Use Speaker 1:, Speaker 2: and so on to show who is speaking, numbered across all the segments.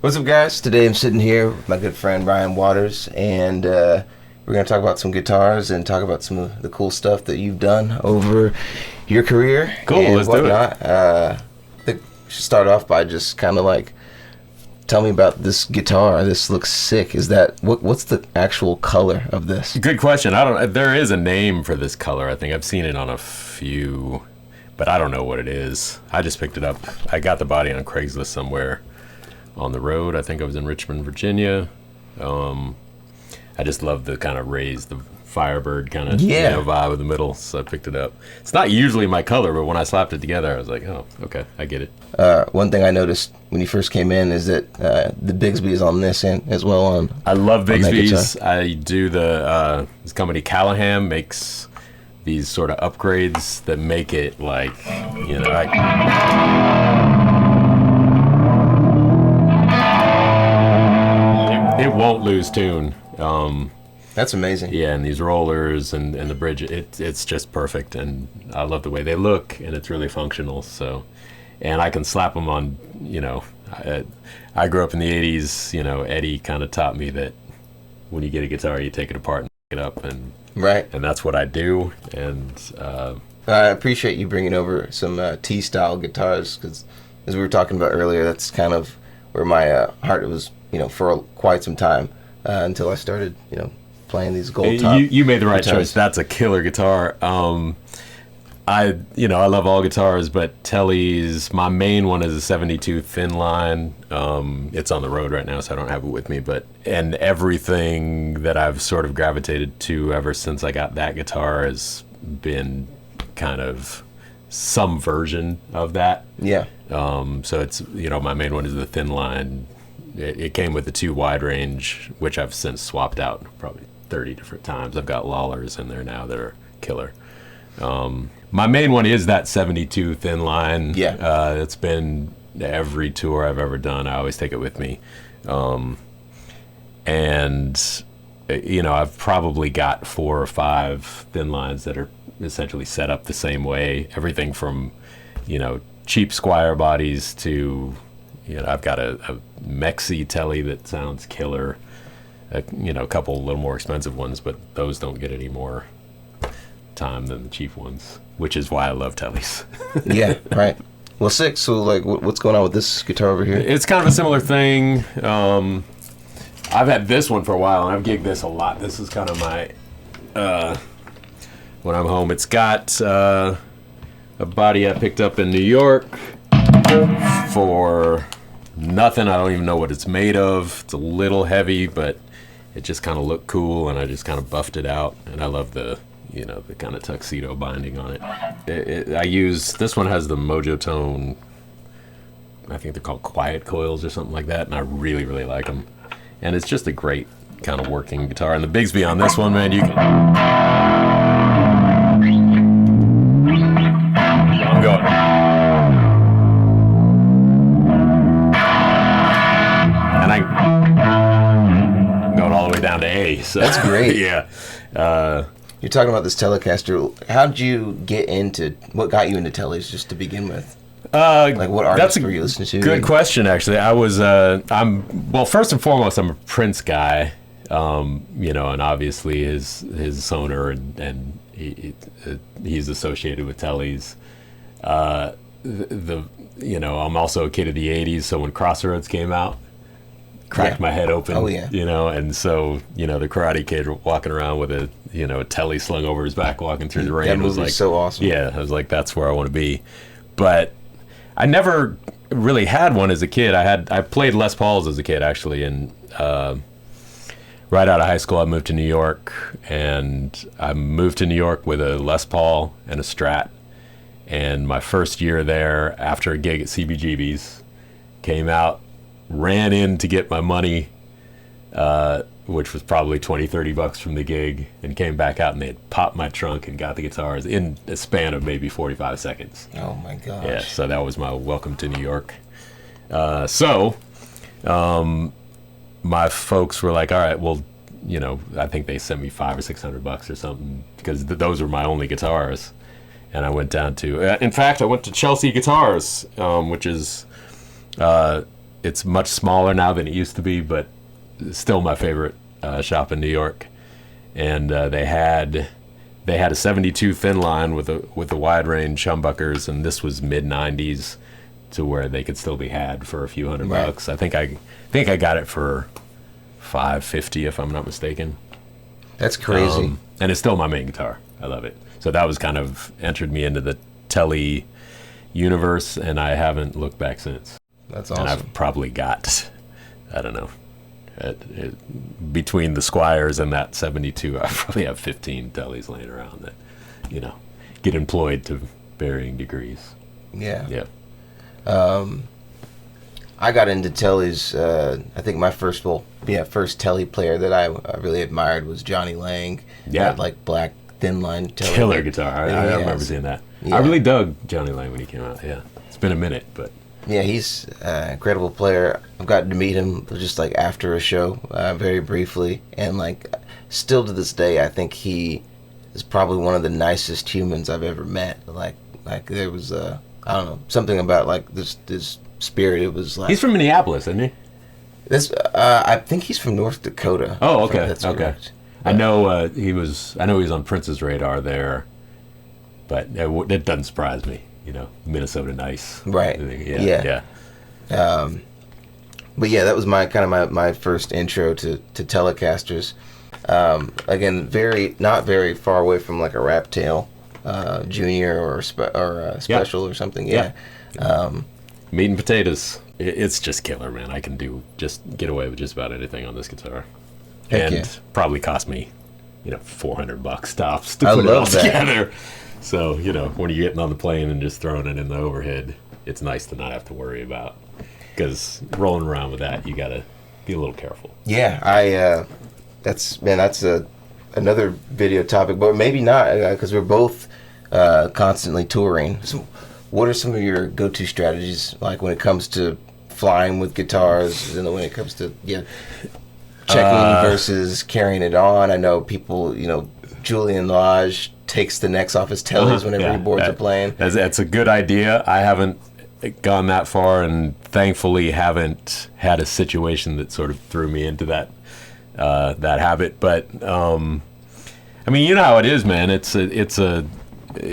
Speaker 1: What's up, guys? Today I'm sitting here with my good friend Ryan Waters, and we're going to talk about some guitars and talk about some of the cool stuff that you've done over your career.
Speaker 2: Cool,
Speaker 1: and
Speaker 2: let's
Speaker 1: whatnot.
Speaker 2: do it.
Speaker 1: I think we should start off by just kind of like, tell me about this guitar. This looks sick. Is that, what's the actual color of this?
Speaker 2: Good question. There is a name for this color. I think I've seen it on a few, but I don't know what it is. I just picked it up. I got the body on Craigslist somewhere on the road. I think I was in Richmond, Virginia. I just love the kind of raised, the Firebird kind of vibe in the middle, so I picked it up. It's not usually my color, but when I slapped it together, I was like, oh, okay, I get it.
Speaker 1: One thing I noticed when you first came in is that the Bigsby is on this end as well.
Speaker 2: I love Bigsby's. I do this company Callahan makes these sort of upgrades that make it like, it won't lose tune.
Speaker 1: That's amazing.
Speaker 2: Yeah, and these rollers and the bridge, it's just perfect, and I love the way they look, and it's really functional. So, and I can slap them on. I grew up in the '80s. Eddie kind of taught me that when you get a guitar, you take it apart and pick it up, and that's what I do. And
Speaker 1: I appreciate you bringing over some T-style guitars, because as we were talking about earlier, that's kind of where my heart was, for quite some time until I started, playing these gold top.
Speaker 2: You made the right
Speaker 1: guitars.
Speaker 2: choice. That's a killer guitar. I love all guitars, but Tele's, my main one is a 72 thin line. It's on the road right now, so I don't have it with me. And everything that I've sort of gravitated to ever since I got that guitar has been kind of some version of that.
Speaker 1: Yeah.
Speaker 2: So it's, my main one is the thin line. It came with the 2 wide range, which I've since swapped out probably 30 different times. I've got Lawlers in there now that are killer. My main one is that 72 thin line.
Speaker 1: Yeah.
Speaker 2: It's been every tour I've ever done. I always take it with me. And I've probably got 4 or 5 thin lines that are essentially set up the same way. Everything from, cheap Squire bodies to, I've got a Mexi tele that sounds killer. A couple a little more expensive ones, but those don't get any more time than the cheap ones, which is why I love teles.
Speaker 1: Yeah, right. Well, sick. So, like, what's going on with this guitar over here?
Speaker 2: It's kind of a similar thing. I've had this one for a while, and I've gigged this a lot. This is kind of my, when I'm home. It's got a body I picked up in New York for nothing. I don't even know what it's made of. It's a little heavy, but it just kind of looked cool, and I just kind of buffed it out. And I love the kind of tuxedo binding on it. I use, this one has the Mojo Tone, I think they're called quiet coils or something like that, and I really, really like them. And it's just a great kind of working guitar. And the Bigsby on this one, man, you can... I'm going. And I'm going all the way down to A. So
Speaker 1: that's great.
Speaker 2: Yeah.
Speaker 1: You're talking about this Telecaster. How did you get into, what got you into teles just to begin with? Like, what artists were you listening to?
Speaker 2: Good question, actually. I was, well, first and foremost, I'm a Prince guy, and obviously his owner and he's associated with teles. I'm also a kid of the 80s, so when Crossroads came out, cracked my head open.
Speaker 1: Oh, yeah.
Speaker 2: And so, the Karate Kid walking around with a tele slung over his back walking through the rain.
Speaker 1: That movie
Speaker 2: was like,
Speaker 1: so awesome.
Speaker 2: Yeah, I was like, that's where I want to be. But I never really had one as a kid. I played Les Pauls as a kid, actually, and right out of high school I moved to New York, and I moved to New York with a Les Paul and a Strat. And my first year there, after a gig at CBGB's, came out, ran in to get my money, which was probably $20-$30 from the gig, and came back out, and they had popped my trunk and got the guitars in a span of maybe 45 seconds.
Speaker 1: Oh my gosh.
Speaker 2: Yeah, so that was my welcome to New York. My folks were like, all right, well, I think they sent me $500 or $600 or something, because those were my only guitars. And I went to Chelsea Guitars, which is it's much smaller now than it used to be, but still my favorite shop in New York. And they had a 72 thin line with a wide range humbuckers, and this was mid 90s, to where they could still be had for a few $100. I think I got it for $550 if I'm not mistaken.
Speaker 1: That's crazy.
Speaker 2: And it's still my main guitar. I love it. So that was kind of entered me into the tele universe, and I haven't looked back since.
Speaker 1: That's awesome.
Speaker 2: And I've probably got, I don't know, between the Squires and that 72, I probably have 15 teles laying around that, get employed to varying degrees.
Speaker 1: Yeah.
Speaker 2: Yeah.
Speaker 1: I got into teles. I think my first tele player that I really admired was Johnny Lang.
Speaker 2: Yeah.
Speaker 1: That, like, black thin line tele.
Speaker 2: Killer guitar. I remember seeing that. Yeah. I really dug Johnny Lang when he came out. Yeah. It's been a minute, but.
Speaker 1: Yeah, he's an incredible player. I've gotten to meet him just like after a show, very briefly, and like still to this day, I think he is probably one of the nicest humans I've ever met. Like there was I don't know, something about like this spirit. It was like
Speaker 2: he's from Minneapolis, isn't he?
Speaker 1: This I think he's from North Dakota.
Speaker 2: Oh, okay,
Speaker 1: That's
Speaker 2: okay.
Speaker 1: correct.
Speaker 2: I know he was on Prince's radar there, but it doesn't surprise me. Minnesota nice.
Speaker 1: Right.
Speaker 2: Yeah.
Speaker 1: But yeah, that was my first intro to Telecasters. Again, not very far away from like a Rap Tail Junior or Special or something. Yeah.
Speaker 2: Meat and potatoes. It's just killer, man. I can get away with just about anything on this guitar.
Speaker 1: Heck
Speaker 2: and
Speaker 1: yeah.
Speaker 2: probably cost me, $400 tops to
Speaker 1: I
Speaker 2: put it all
Speaker 1: love that.
Speaker 2: together. So, when you're getting on the plane and just throwing it in the overhead, it's nice to not have to worry about. Because rolling around with that, you got to be a little careful.
Speaker 1: Yeah, that's another video topic, but maybe not, because we're both constantly touring. So what are some of your go-to strategies, like when it comes to flying with guitars, and when it comes to checking versus carrying it on? I know people, Julian Lage takes the necks off his teles whenever he boards a plane.
Speaker 2: That's a good idea. I haven't gone that far, and thankfully haven't had a situation that sort of threw me into that habit. But you know how it is, man.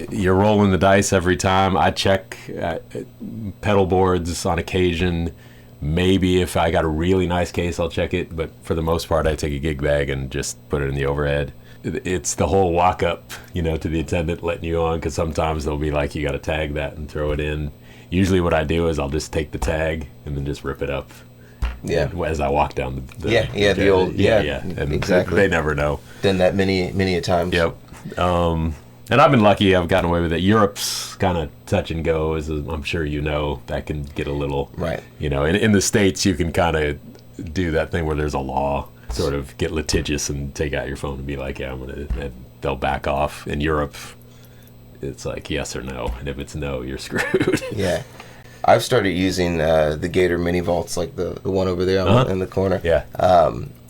Speaker 2: You're rolling the dice every time. I check pedalboards on occasion. Maybe if I got a really nice case, I'll check it. But for the most part, I take a gig bag and just put it in the overhead. It's the whole walk up, to the attendant letting you on, because sometimes they'll be like, you got to tag that and throw it in. Usually what I do is I'll just take the tag and then just rip it up.
Speaker 1: Yeah.
Speaker 2: As I walk down the
Speaker 1: the old
Speaker 2: and
Speaker 1: exactly.
Speaker 2: They never know.
Speaker 1: Done that many a times.
Speaker 2: Yep. And I've been lucky. I've gotten away with it. Europe's kind of touch and go, as I'm sure that can get a little
Speaker 1: right.
Speaker 2: In the States you can kind of do that thing where there's a law, sort of get litigious and take out your phone and be like, and they'll back off. In Europe, it's like yes or no, and if it's no, you're screwed.
Speaker 1: Yeah. I've started using the Gator mini vaults, like the one over there in the corner.
Speaker 2: Yeah.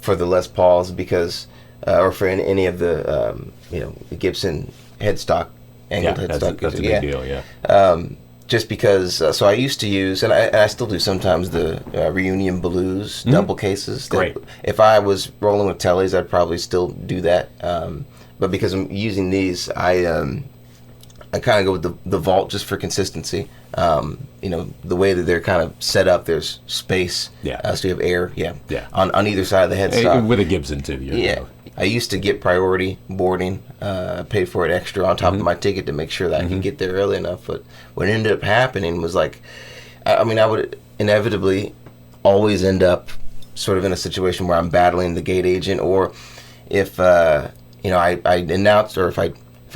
Speaker 1: For the Les Pauls, because or for any of the the Gibson headstock, angled headstock.
Speaker 2: That's a big deal. Yeah.
Speaker 1: Just because, so I used to use, and I still do sometimes, the Reunion Blues double cases.
Speaker 2: Great.
Speaker 1: If I was rolling with teles, I'd probably still do that. But because I'm using these, I kind of go with the vault just for consistency. The way that they're kind of set up, there's space.
Speaker 2: Yeah.
Speaker 1: So you have air. Yeah.
Speaker 2: Yeah.
Speaker 1: On either side of the headstock.
Speaker 2: With a Gibson too.
Speaker 1: Yeah. I used to get priority boarding, paid for it extra on top of my ticket to make sure that I could get there early enough. But what ended up happening was I would inevitably always end up sort of in a situation where I'm battling the gate agent, or if I announced, or if I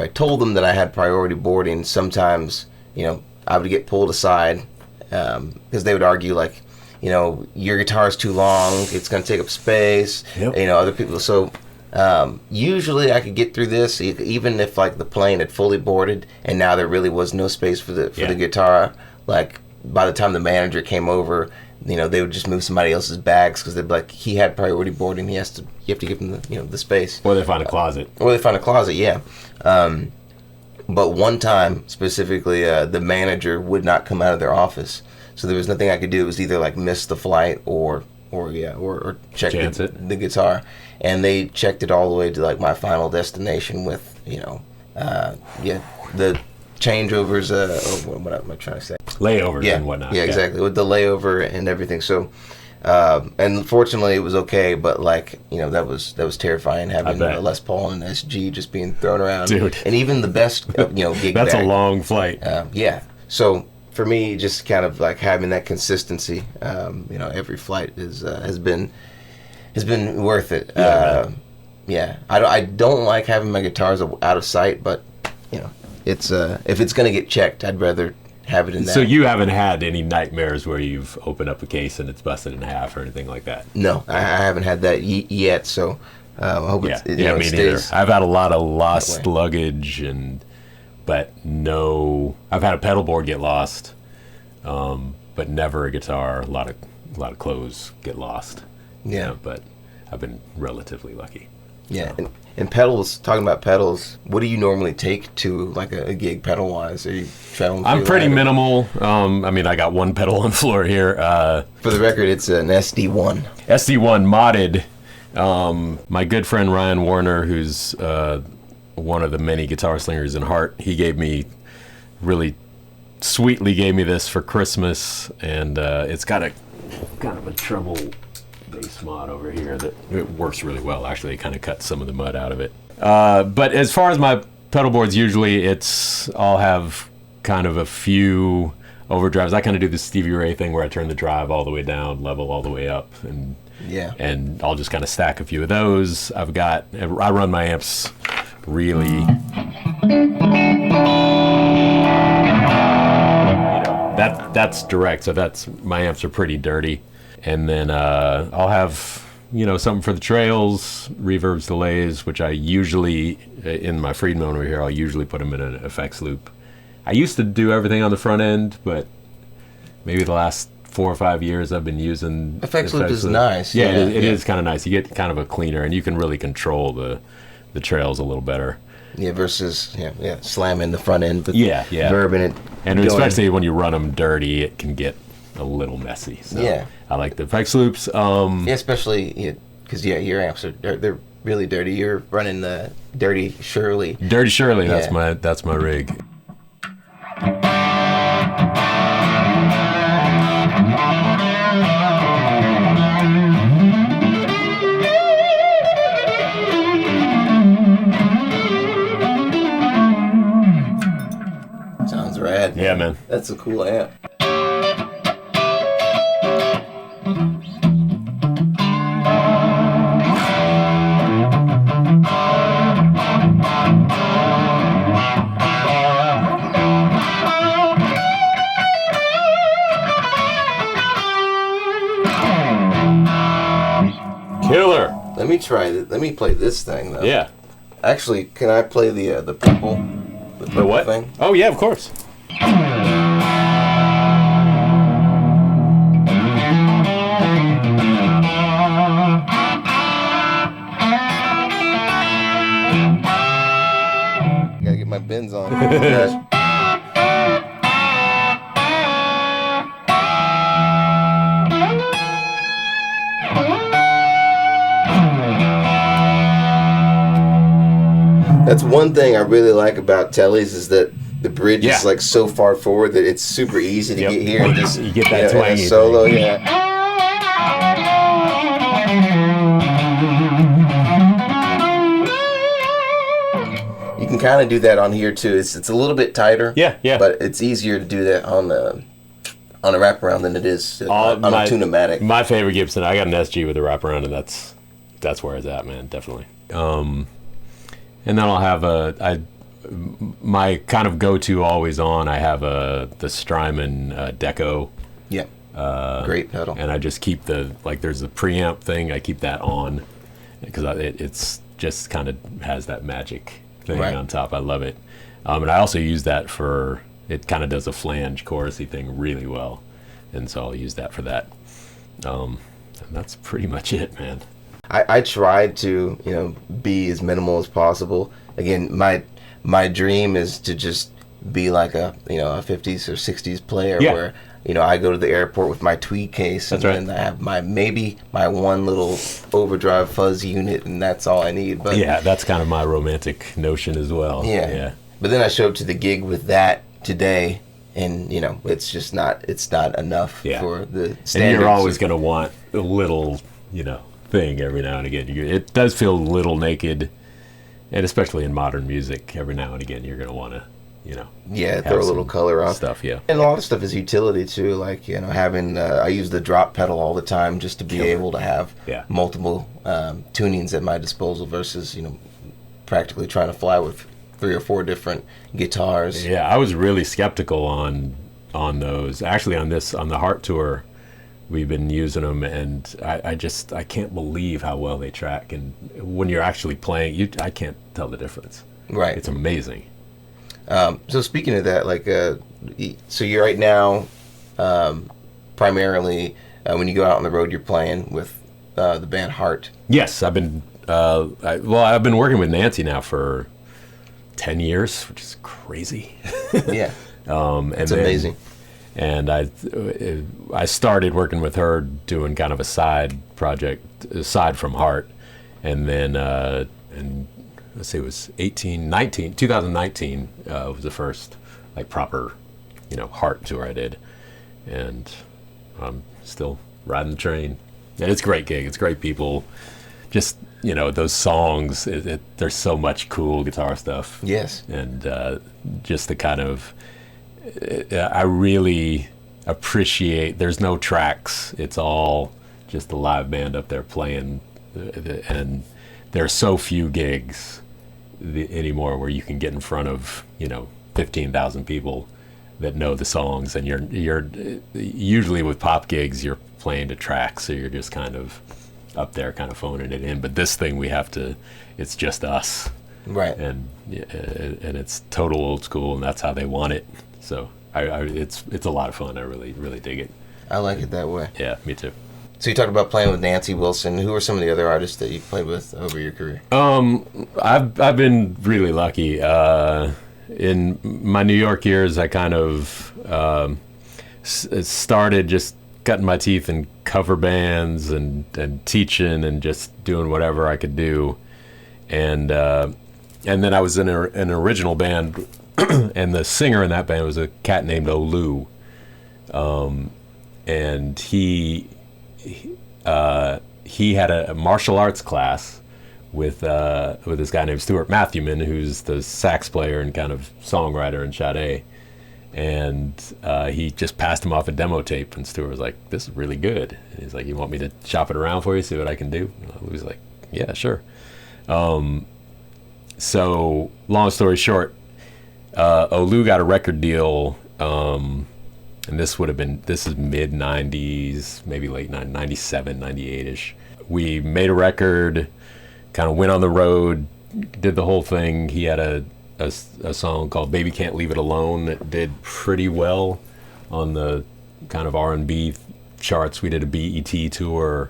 Speaker 1: told them that I had priority boarding, sometimes I would get pulled aside because they would argue like, your guitar is too long, it's going to take up space.
Speaker 2: Yep.
Speaker 1: Other people. So usually I could get through this, even if like the plane had fully boarded and now there really was no space for the guitar. Like by the time the manager came over, they would just move somebody else's bags because they'd be like, he had priority boarding, you have to give him the space.
Speaker 2: Or they find a closet.
Speaker 1: Yeah. But one time specifically, the manager would not come out of their office, so there was nothing I could do. It was either like miss the flight or check the guitar, and they checked it all the way to like my final destination with the changeovers. What am I trying to say?
Speaker 2: Layovers and whatnot.
Speaker 1: Yeah, exactly, with the layover and everything. So. And fortunately, it was okay, but like that was terrifying having a Les Paul and an SG just being thrown around,
Speaker 2: dude.
Speaker 1: And even the best gig
Speaker 2: that's
Speaker 1: bag.
Speaker 2: A long flight.
Speaker 1: Yeah. So for me, just kind of like having that consistency, every flight has been worth it. I don't like having my guitars out of sight, but it's if it's gonna get checked, I'd rather have it in that.
Speaker 2: So you haven't had any nightmares where you've opened up a case and it's busted in half or anything like that?
Speaker 1: No, I haven't had that yet. So I hope
Speaker 2: me
Speaker 1: it
Speaker 2: neither.
Speaker 1: stays.
Speaker 2: I've had a lot of lost luggage, but no. I've had a pedal board get lost, but never a guitar. A lot of clothes get lost.
Speaker 1: Yeah,
Speaker 2: but I've been relatively lucky.
Speaker 1: Yeah, so. And pedals. Talking about pedals, what do you normally take to like a gig pedal wise? Are you traveling?
Speaker 2: I'm pretty minimal. I got one pedal on the floor here.
Speaker 1: For the record, it's an SD1.
Speaker 2: SD1 modded. My good friend Ryan Warner, who's one of the many guitar slingers in Heart, he really sweetly gave me this for Christmas, and it's got a kind of a treble bass mod over here that it works really well. Actually, it kind of cuts some of the mud out of it. But as far as my pedal boards, usually I'll have kind of a few overdrives. I kind of do the Stevie Ray thing where I turn the drive all the way down, level all the way up, and I'll just kind of stack a few of those. I run my amps really, that's direct, so my amps are pretty dirty. And then I'll have, something for the trails, reverbs, delays, which I usually, in my Friedman over here, I'll usually put them in an effects loop. I used to do everything on the front end, but maybe the last 4 or 5 years I've been using...
Speaker 1: Effects loop is nice.
Speaker 2: Yeah, it is kind of nice. You get kind of a cleaner, and you can really control the trails a little better.
Speaker 1: Yeah, versus slamming the front end with verb in it.
Speaker 2: And especially when you run them dirty, it can get a little messy. So I like the effects loops.
Speaker 1: Especially because your amps they're really dirty. You're running the Dirty Shirley.
Speaker 2: Dirty Shirley. That's my rig.
Speaker 1: Sounds rad.
Speaker 2: Yeah, man.
Speaker 1: That's a cool amp.
Speaker 2: Killer.
Speaker 1: Let me try it. Let me play this thing though.
Speaker 2: Yeah.
Speaker 1: Actually, can I play the purple?
Speaker 2: The what
Speaker 1: thing?
Speaker 2: Oh yeah, of course.
Speaker 1: Gotta get my bends on. Yes. That's one thing I really like about teles is that the bridge is like so far forward that it's super easy to get here and just
Speaker 2: you get that twangy
Speaker 1: solo.
Speaker 2: thing.
Speaker 1: You can kind of do that on here too. It's a little bit tighter.
Speaker 2: Yeah.
Speaker 1: But it's easier to do that on a wraparound than it is on a Tune-o-matic.
Speaker 2: My favorite Gibson, I got an SG with a wraparound, and that's where it's at, man. Definitely. And then I'll have my kind of go-to always on. I have the Strymon Deco.
Speaker 1: Yeah. Great pedal.
Speaker 2: And I just keep there's the preamp thing. I keep that on because it's just kind of has that magic thing on top. I love it. And I also use that it kind of does a flange chorusy thing really well. And so I'll use that for that. And that's pretty much it, man. I
Speaker 1: tried to, be as minimal as possible. Again, my my dream is to just be like a 50s or 60s player where I go to the airport with my tweed case and then I have my one little overdrive fuzz unit, and that's all I need. But
Speaker 2: yeah, that's kind of my romantic notion as well. Yeah.
Speaker 1: But then I show up to the gig with that today, and it's not enough for the standards.
Speaker 2: And you're always going to want a little thing every now and again. It does feel a little naked, and especially in modern music, every now and again you're going to want to
Speaker 1: throw a little color on
Speaker 2: stuff. And
Speaker 1: a lot of stuff is utility too, like having I use the drop pedal all the time just to be able to have multiple tunings at my disposal versus practically trying to fly with 3 or 4 different guitars.
Speaker 2: I was really skeptical on those. Actually, on the Heart tour, we've been using them, and I can't believe how well they track. And when you're actually playing, I can't tell the difference.
Speaker 1: Right,
Speaker 2: it's amazing.
Speaker 1: So speaking of that, like, so you're right now, primarily when you go out on the road, you're playing with the band Heart.
Speaker 2: Yes, I've been working with Nancy now for 10 years, which is crazy.
Speaker 1: Yeah, it's amazing.
Speaker 2: And I started working with her doing kind of a side project aside from Heart, and then let's see, it was 2019 was the first like proper Heart tour I did, and I'm still riding the train. And it's a great gig. It's great people. Just those songs. There's so much cool guitar stuff.
Speaker 1: Yes.
Speaker 2: And just the kind of I really appreciate. There's no tracks. It's all just the live band up there playing, and there are so few gigs anymore where you can get in front of 15,000 people that know the songs, and you're usually with pop gigs you're playing to tracks, so you're just kind of up there kind of phoning it in. But this thing it's just us,
Speaker 1: right?
Speaker 2: And it's total old school, and that's how they want it. So it's a lot of fun. I really, really dig it.
Speaker 1: I like it that way.
Speaker 2: Yeah, me too.
Speaker 1: So you talked about playing with Nancy Wilson. Who are some of the other artists that you've played with over your career?
Speaker 2: I've been really lucky. In my New York years, I kind of started just cutting my teeth in cover bands and teaching and just doing whatever I could do. And then I was in an original band, and the singer in that band was a cat named Olu. And he had a martial arts class with this guy named Stuart Matthewman, who's the sax player and kind of songwriter in Sade. And he just passed him off a demo tape, and Stuart was like, "This is really good." And he's like, "You want me to shop it around for you, see what I can do?" And I was like, "Yeah, sure." So long story short, Olu got a record deal, and this is mid 90s, maybe late 97, 98ish. We made a record, kind of went on the road, did the whole thing. He had a song called Baby Can't Leave It Alone that did pretty well on the kind of R&B charts. We did a BET tour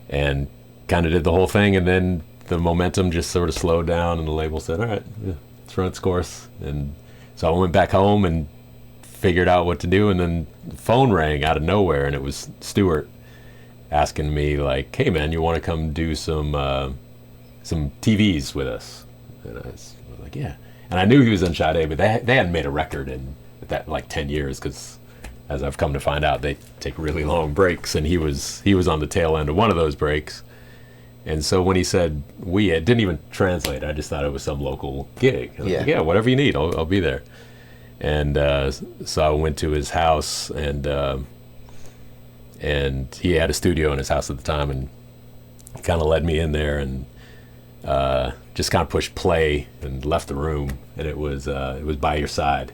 Speaker 2: and kind of did the whole thing, and then the momentum just sort of slowed down, and the label said, "All right, let's run its course." And so I went back home and figured out what to do, and then the phone rang out of nowhere, and it was Stuart asking me like, "Hey man, you want to come do some TVs with us?" And I was like, "Yeah." And I knew he was in Sade, but they hadn't made a record in that like 10 years, because as I've come to find out, they take really long breaks, and he was on the tail end of one of those breaks. And so when he said it didn't even translate. I just thought it was some local gig. I was like, "Yeah, whatever you need, I'll be there." And so I went to his house, and he had a studio in his house at the time, and kind of led me in there, and just kind of pushed play and left the room, and it was By Your Side,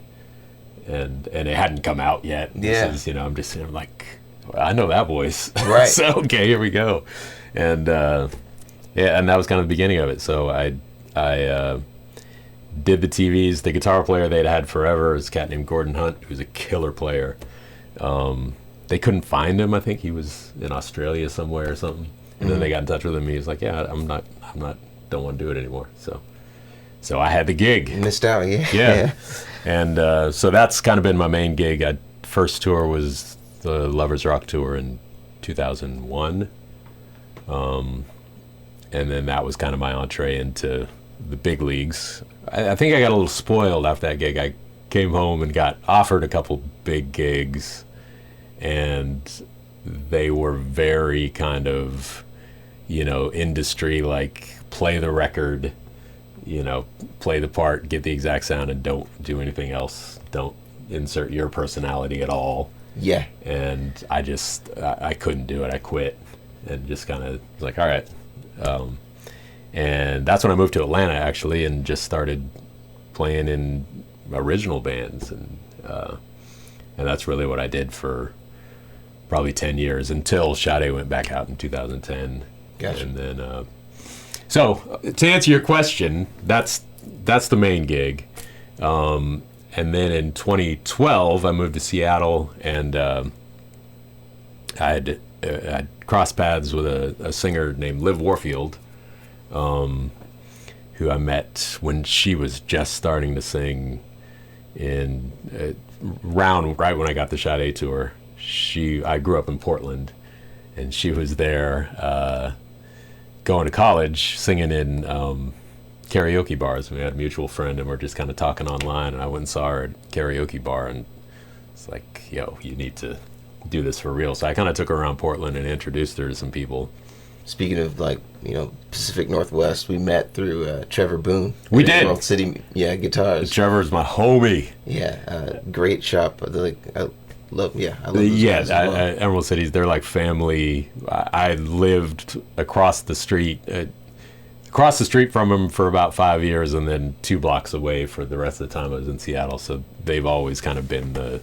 Speaker 2: and it hadn't come out yet.
Speaker 1: Yeah.
Speaker 2: This is, I'm just sitting there like, I know that voice.
Speaker 1: Right.
Speaker 2: So okay, here we go. And and that was kind of the beginning of it. So I did the TVs. The guitar player they'd had forever is a cat named Gordon Hunt, who's a killer player. They couldn't find him. I think he was in Australia somewhere or something. And then they got in touch with him. He was like, "Yeah, I'm not, don't want to do it anymore." So I had the gig.
Speaker 1: You missed out, yeah.
Speaker 2: Yeah. And so that's kind of been my main gig. First tour was the Lovers Rock Tour in 2001. And then that was kind of my entree into the big leagues. I think I got a little spoiled after that gig. I came home and got offered a couple big gigs, and they were very kind of, industry, like play the record, play the part, get the exact sound, and don't do anything else. Don't insert your personality at all.
Speaker 1: Yeah.
Speaker 2: And I couldn't do it. I quit and just kind of was like, all right. And that's when I moved to Atlanta, actually, and just started playing in original bands. And that's really what I did for probably 10 years until Sade went back out in 2010.
Speaker 1: Gotcha.
Speaker 2: And then, so to answer your question, that's the main gig. And then in 2012, I moved to Seattle, and I'd crossed paths with a singer named Liv Warfield, who I met when she was just starting to sing in round right when I got the Sade tour. I grew up in Portland, and she was there going to college, singing in karaoke bars. We had a mutual friend, and we're just kind of talking online, and I went and saw her at karaoke bar, and it's like, yo, you need to do this for real. So I kind of took her around Portland and introduced her to some people.
Speaker 1: Speaking of, like, Pacific Northwest, we met through Trevor Boone.
Speaker 2: We did.
Speaker 1: Emerald City, Guitars.
Speaker 2: Trevor's my homie.
Speaker 1: Yeah, great shop. I love those guys as well.
Speaker 2: Emerald Cities, they're like family. I lived across the street from them for about 5 years, and then 2 blocks away for the rest of the time I was in Seattle. So they've always kind of been the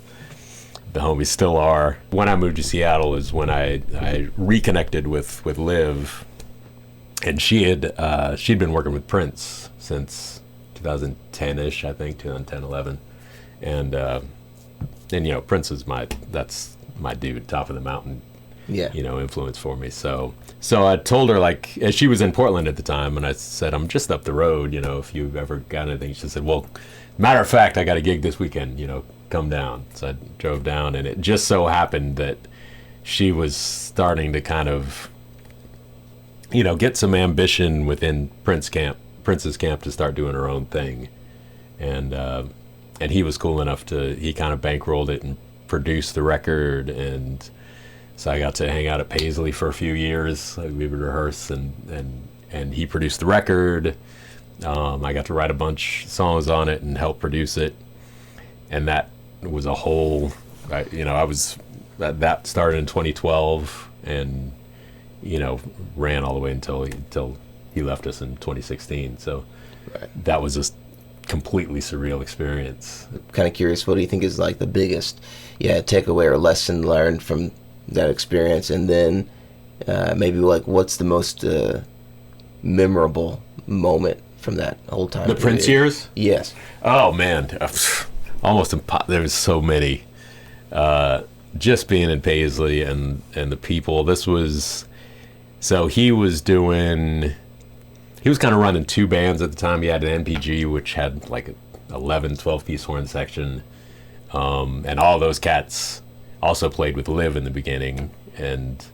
Speaker 2: homies, still are. When I moved to Seattle is when I reconnected with Liv, and she'd been working with Prince since 2010-ish, I think, 2010, 11. And Prince is that's my dude, top of the mountain, influence for me. So I told her, like, as she was in Portland at the time, and I said, I'm just up the road, if you've ever got anything. She said, well, matter of fact, I got a gig this weekend, come down. So I drove down, and it just so happened that she was starting to kind of, get some ambition within Prince's camp to start doing her own thing. And he was cool enough he kind of bankrolled it and produced the record. And so I got to hang out at Paisley for a few years. We would rehearse, and he produced the record. I got to write a bunch of songs on it and help produce it. And that was a whole, that started in 2012 and, ran all the way until he left us in 2016. So that was just completely surreal experience.
Speaker 1: I'm kind of curious, what do you think is like the biggest takeaway or lesson learned from that experience? And then maybe like what's the most memorable moment from that whole time
Speaker 2: the
Speaker 1: period?
Speaker 2: Prince years?
Speaker 1: Yes.
Speaker 2: Oh man, almost there was so many. Just being in Paisley and the people. He was kind of running 2 bands at the time. He had an NPG, which had like an 11, 12-piece horn section. And all those cats also played with Liv in the beginning. And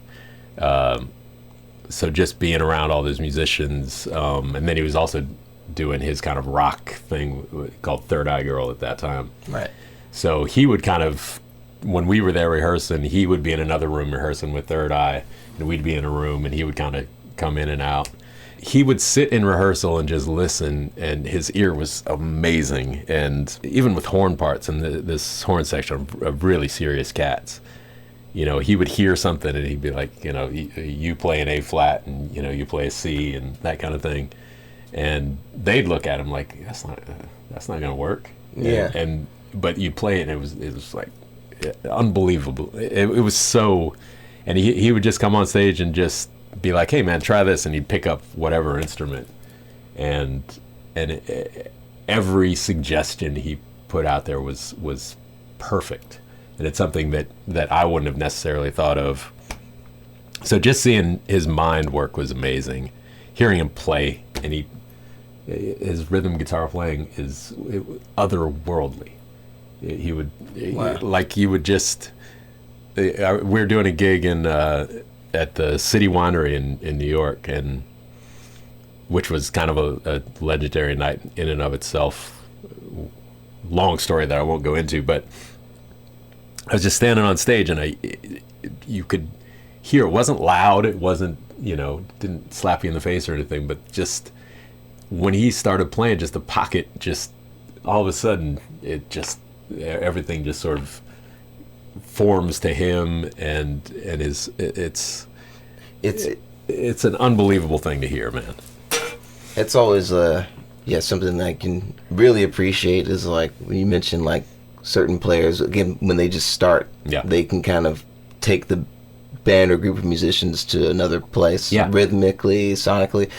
Speaker 2: so just being around all those musicians. And then he was also doing his kind of rock thing called Third Eye Girl at that time.
Speaker 1: Right.
Speaker 2: So he would kind of, when we were there rehearsing, he would be in another room rehearsing with Third Eye, and we'd be in a room, and he would kind of come in and out. He would sit in rehearsal and just listen, and his ear was amazing. And even with horn parts and this horn section of really serious cats, he would hear something and he'd be like, you play an A flat and, you play a C and that kind of thing. And they'd look at him like, that's not going to work.
Speaker 1: Yeah.
Speaker 2: But you'd play it and it was like unbelievable. It was so, and he would just come on stage and just be like, hey man, try this. And he'd pick up whatever instrument, and every suggestion he put out there was perfect. And it's something that I wouldn't have necessarily thought of. So just seeing his mind work was amazing. Hearing him play, and his rhythm guitar playing is otherworldly. He would
Speaker 1: Wow.
Speaker 2: like you would just. We're doing a gig at the City Winery in New York, and which was kind of a legendary night in and of itself. Long story that I won't go into, but I was just standing on stage, and you could hear it wasn't loud, it wasn't didn't slap you in the face or anything, but just when he started playing, just the pocket, just all of a sudden, everything just sort of forms to him, and it's an unbelievable thing to hear, man.
Speaker 1: It's always something that I can really appreciate is like when you mention like certain players, again, when they just start, they can kind of take the band or group of musicians to another place, rhythmically, sonically,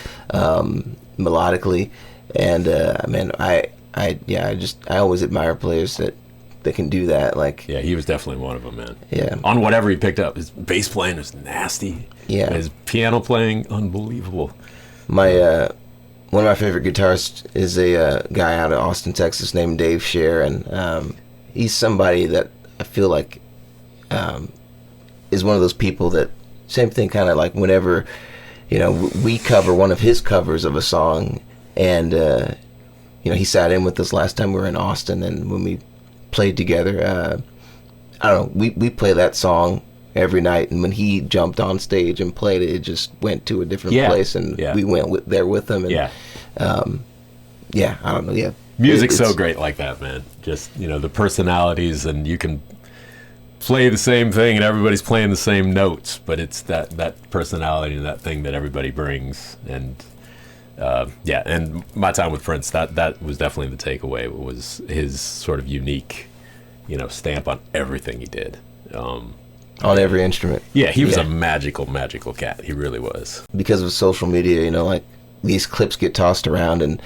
Speaker 1: melodically, and man, I always admire players that can do that. Like,
Speaker 2: yeah, he was definitely one of them, man.
Speaker 1: Yeah,
Speaker 2: on whatever he picked up, his bass playing was nasty.
Speaker 1: Yeah,
Speaker 2: his piano playing, unbelievable.
Speaker 1: My one of my favorite guitarists is a guy out of Austin, Texas, named Dave Scher, and he's somebody that I feel like is one of those people that, same thing, kind of like whenever we cover one of his covers of a song, and he sat in with us last time we were in Austin, and when we played together, I don't know, we play that song every night, and when he jumped on stage and played it, it just went to a different place, and we went there with him, and I don't know,
Speaker 2: music's so great like that, man. Just the personalities, and you can play the same thing and everybody's playing the same notes, but it's that personality and that thing that everybody brings. And and my time with Prince, that was definitely the takeaway. It was his sort of unique stamp on everything he did,
Speaker 1: on every instrument.
Speaker 2: He was a magical cat. He really was. Because
Speaker 1: of social media, like these clips get tossed around, and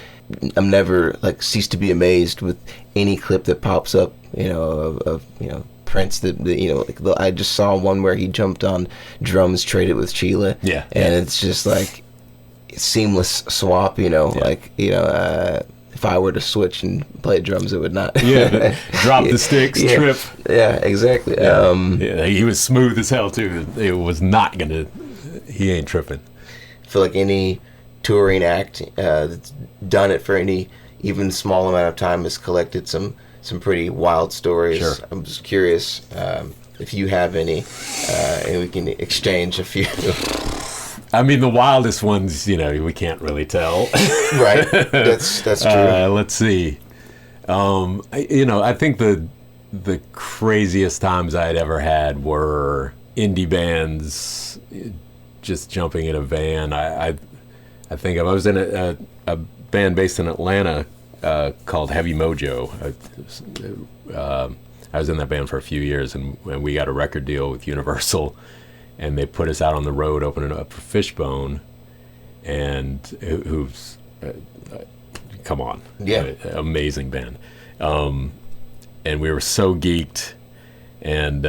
Speaker 1: I'm never like cease to be amazed with any clip that pops up of Prince that like I just saw one where he jumped on drums, traded with Sheila, and it's just like seamless swap, if I were to switch and play drums, it would not
Speaker 2: drop the sticks, trip,
Speaker 1: exactly.
Speaker 2: He was smooth as hell too. It was not gonna, he ain't tripping.
Speaker 1: I feel like any touring act that's done it for any even small amount of time has collected some pretty wild stories.
Speaker 2: Sure.
Speaker 1: I'm just curious if you have any, and we can exchange a few.
Speaker 2: I mean, the wildest ones, we can't really tell.
Speaker 1: Right. That's true.
Speaker 2: Let's see. I think the craziest times I had ever had were indie bands just jumping in a van. I think I was in a band based in Atlanta called Heavy Mojo. I was in that band for a few years, and we got a record deal with Universal, and they put us out on the road opening up for Fishbone, and who's come on, amazing band, and we were so geeked, and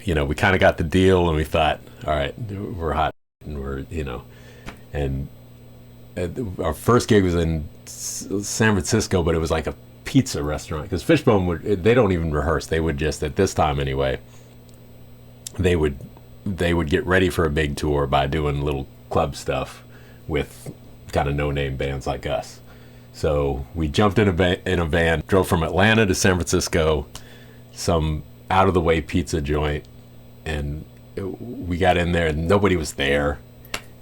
Speaker 2: we kind of got the deal, and we thought, all right, we're hot, and we're and our first gig was in San Francisco, but it was like a pizza restaurant, because Fishbone they don't even rehearse. They would just, at this time anyway, they would get ready for a big tour by doing little club stuff with kind of no-name bands like us. So we jumped in a van, drove from Atlanta to San Francisco, some out-of-the-way pizza joint, and we got in there and nobody was there,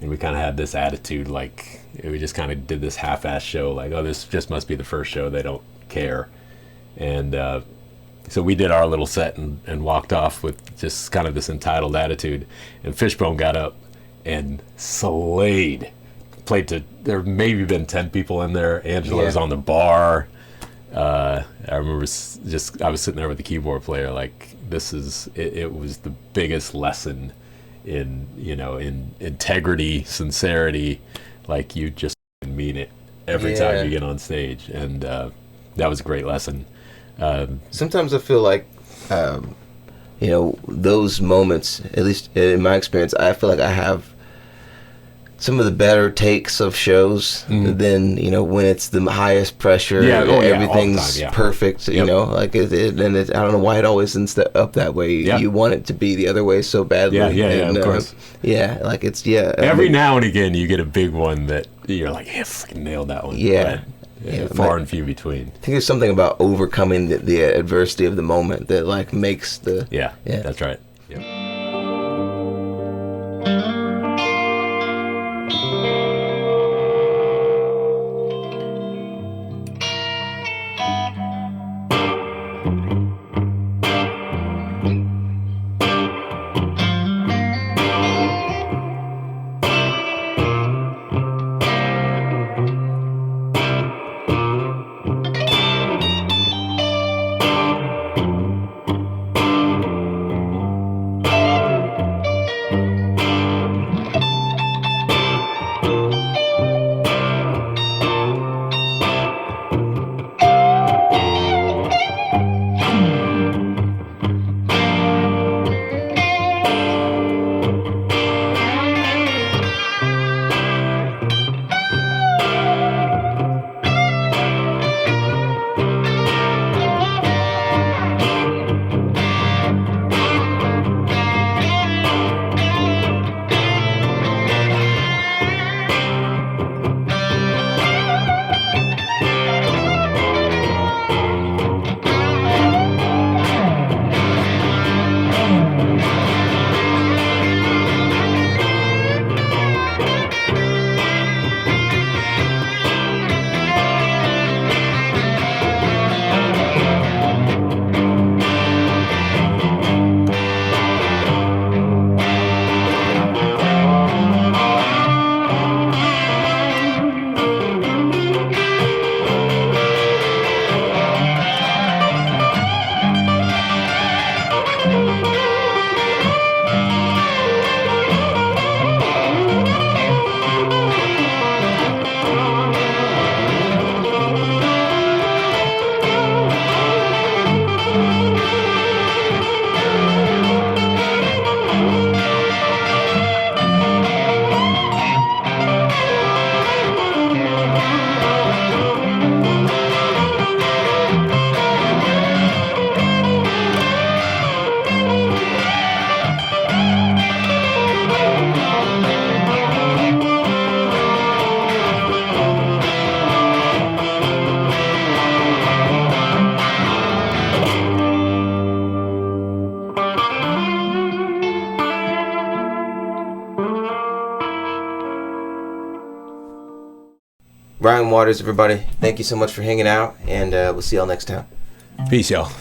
Speaker 2: and we kind of had this attitude like we just kind of did this half-ass show, like, oh, this just must be the first show, they don't care. And so we did our little set and walked off with just kind of this entitled attitude, and Fishbone got up and slayed. Played to, there maybe been 10 people in there. Angela was on the bar. I remember I was sitting there with the keyboard player, like, this is, it was the biggest lesson in integrity, sincerity, like, you just mean it every time you get on stage, and that was a great lesson.
Speaker 1: Sometimes I feel like those moments, at least in my experience, I feel like I have some of the better takes of shows than, you know, when it's the highest pressure.
Speaker 2: Yeah,
Speaker 1: everything's
Speaker 2: all the time, yeah.
Speaker 1: perfect. You know, like I don't know why it always ends up that way.
Speaker 2: Yeah.
Speaker 1: You want it to be the other way so badly.
Speaker 2: Yeah, of course.
Speaker 1: Like it's
Speaker 2: Every now and again, you get a big one that you're like, yeah, fucking nailed that one.
Speaker 1: Yeah.
Speaker 2: But, far and few between.
Speaker 1: I think there's something about overcoming the adversity of the moment that like makes the
Speaker 2: Yeah. That's right. Yep.
Speaker 1: Ryan Waters, everybody. Thank you so much for hanging out, and we'll see y'all next time.
Speaker 2: Peace, y'all.